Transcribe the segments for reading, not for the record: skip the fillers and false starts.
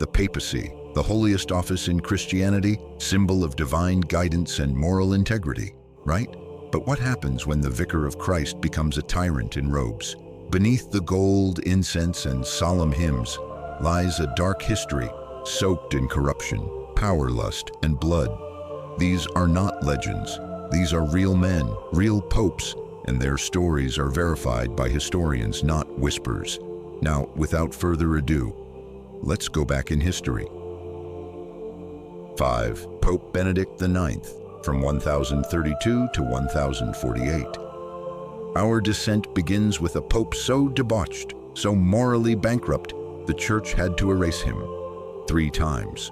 The papacy, the holiest office in Christianity, symbol of divine guidance and moral integrity, right? But what happens when the vicar of Christ becomes a tyrant in robes? Beneath the gold, incense, and solemn hymns lies a dark history soaked in corruption, power lust, and blood. These are not legends. These are real men, real popes, and their stories are verified by historians, not whispers. Now, without further ado, let's go back in history. 5. Pope Benedict IX, from 1032 to 1048. Our descent begins with a pope so debauched, so morally bankrupt, the Church had to erase him 3 times.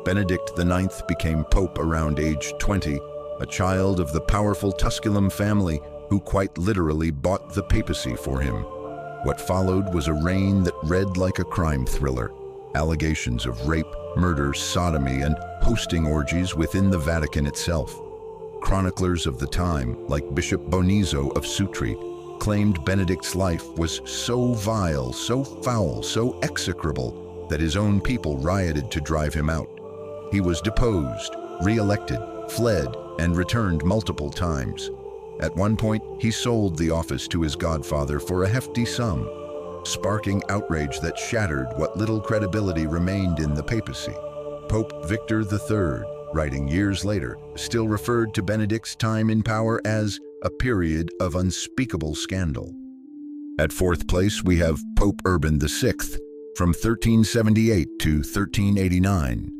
Benedict IX became pope around age 20, a child of the powerful Tusculum family who quite literally bought the papacy for him. What followed was a reign that read like a crime thriller. Allegations of rape, murder, sodomy, and hosting orgies within the Vatican itself. Chroniclers of the time, like Bishop Bonizzo of Sutri, claimed Benedict's life was so vile, so foul, so execrable that his own people rioted to drive him out. He was deposed, re-elected, fled, and returned multiple times. At one point, he sold the office to his godfather for a hefty sum, sparking outrage that shattered what little credibility remained in the papacy. Pope Victor III, writing years later, still referred to Benedict's time in power as a period of unspeakable scandal. At 4th place, we have Pope Urban VI, from 1378 to 1389.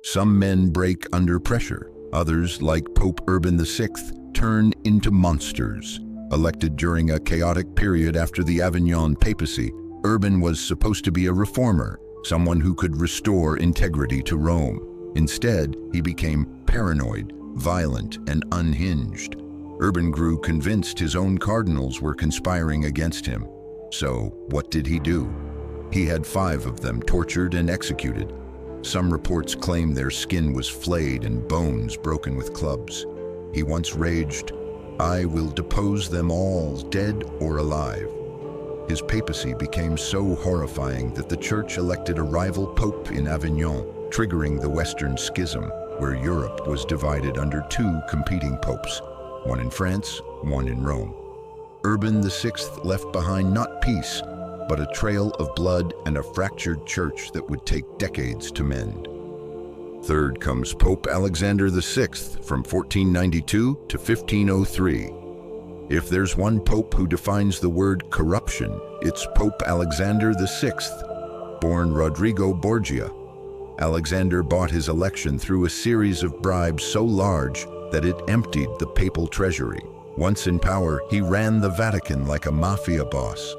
Some men break under pressure. Others, like Pope Urban VI, turn into monsters. Elected during a chaotic period after the Avignon papacy, Urban was supposed to be a reformer, someone who could restore integrity to Rome. Instead, he became paranoid, violent, and unhinged. Urban grew convinced his own cardinals were conspiring against him. So, what did he do? He had 5 of them tortured and executed. Some reports claim their skin was flayed and bones broken with clubs. He once raged, "I will depose them all, dead or alive." His papacy became so horrifying that the Church elected a rival pope in Avignon, triggering the Western Schism, where Europe was divided under 2 competing popes, one in France, one in Rome. Urban VI left behind not peace, but a trail of blood and a fractured church that would take decades to mend. 3rd comes Pope Alexander VI, from 1492 to 1503. If there's one pope who defines the word corruption, it's Pope Alexander VI, born Rodrigo Borgia. Alexander bought his election through a series of bribes so large that it emptied the papal treasury. Once in power, he ran the Vatican like a mafia boss.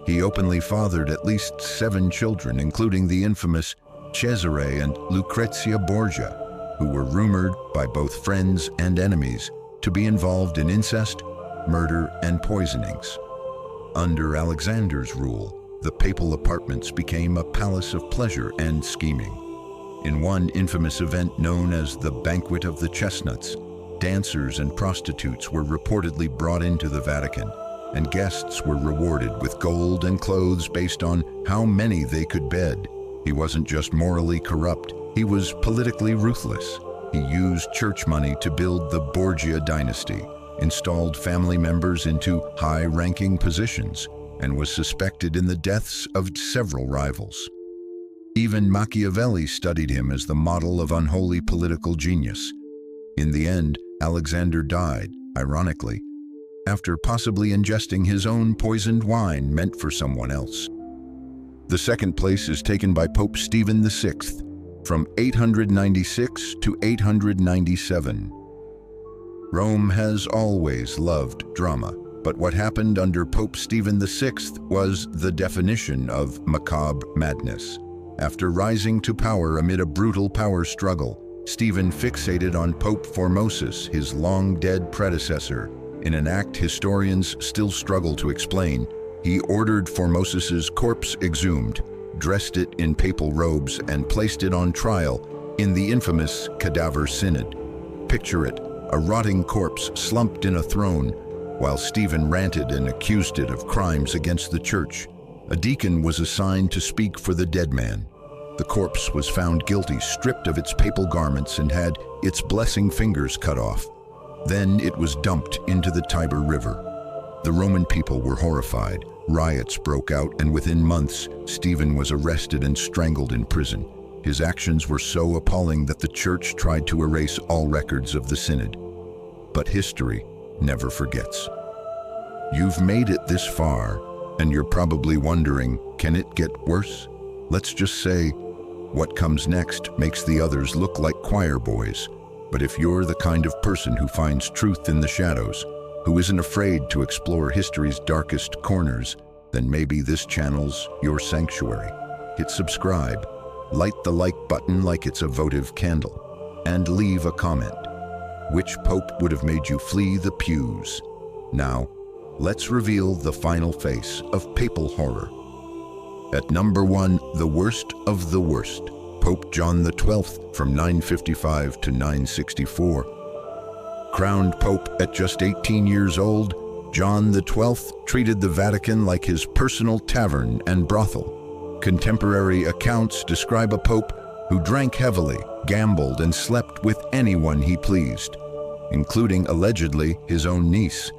He openly fathered at least 7 children, including the infamous Cesare and Lucrezia Borgia, who were rumored by both friends and enemies to be involved in incest, murder, and poisonings. Under Alexander's rule, the papal apartments became a palace of pleasure and scheming. In one infamous event known as the Banquet of the Chestnuts, dancers and prostitutes were reportedly brought into the Vatican, and guests were rewarded with gold and clothes based on how many they could bed. He wasn't just morally corrupt, he was politically ruthless. He used church money to build the Borgia dynasty, installed family members into high-ranking positions, and was suspected in the deaths of several rivals. Even Machiavelli studied him as the model of unholy political genius. In the end, Alexander died, ironically, after possibly ingesting his own poisoned wine meant for someone else. The 2nd place is taken by Pope Stephen VI, from 896 to 897. Rome has always loved drama, but what happened under Pope Stephen VI was the definition of macabre madness. After rising to power amid a brutal power struggle, Stephen fixated on Pope Formosus, his long-dead predecessor. In an act historians still struggle to explain, he ordered Formosus's corpse exhumed, dressed it in papal robes, and placed it on trial in the infamous Cadaver Synod. Picture it, a rotting corpse slumped in a throne, while Stephen ranted and accused it of crimes against the Church. A deacon was assigned to speak for the dead man. The corpse was found guilty, stripped of its papal garments, and had its blessing fingers cut off. Then it was dumped into the Tiber River. The Roman people were horrified. Riots broke out, and within months, Stephen was arrested and strangled in prison. His actions were so appalling that the Church tried to erase all records of the synod. But history never forgets. You've made it this far, and you're probably wondering, can it get worse? Let's just say, what comes next makes the others look like choir boys. But if you're the kind of person who finds truth in the shadows, who isn't afraid to explore history's darkest corners, then maybe this channel's your sanctuary. Hit subscribe, light the like button like it's a votive candle, and leave a comment. Which pope would have made you flee the pews? Now, let's reveal the final face of papal horror. At number 1, the worst of the worst, Pope John XII from 955 to 964. Crowned Pope at just 18 years old, John XII treated the Vatican like his personal tavern and brothel. Contemporary accounts describe a pope who drank heavily, gambled, and slept with anyone he pleased, including, allegedly, his own niece.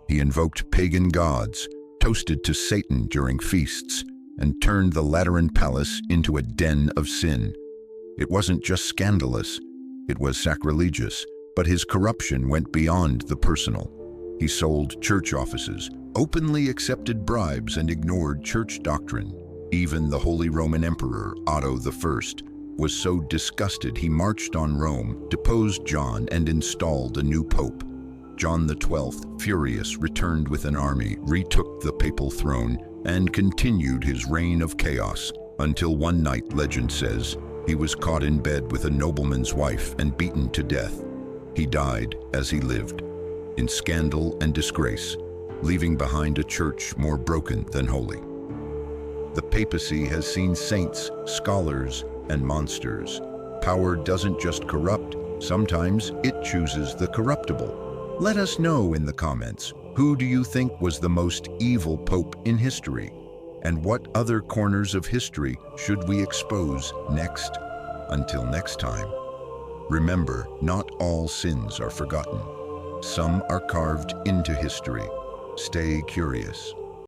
He invoked pagan gods, toasted to Satan during feasts, and turned the Lateran Palace into a den of sin. It wasn't just scandalous, it was sacrilegious. But his corruption went beyond the personal. He sold church offices, openly accepted bribes, and ignored church doctrine. Even the Holy Roman Emperor, Otto I, was so disgusted he marched on Rome, deposed John, and installed a new pope. John XII, furious, returned with an army, retook the papal throne, and continued his reign of chaos, until one night, legend says, he was caught in bed with a nobleman's wife and beaten to death. He died as he lived, in scandal and disgrace, leaving behind a church more broken than holy. The papacy has seen saints, scholars, and monsters. Power doesn't just corrupt, sometimes it chooses the corruptible. Let us know in the comments, who do you think was the most evil pope in history? And what other corners of history should we expose next? Until next time. Remember, not all sins are forgotten. Some are carved into history. Stay curious.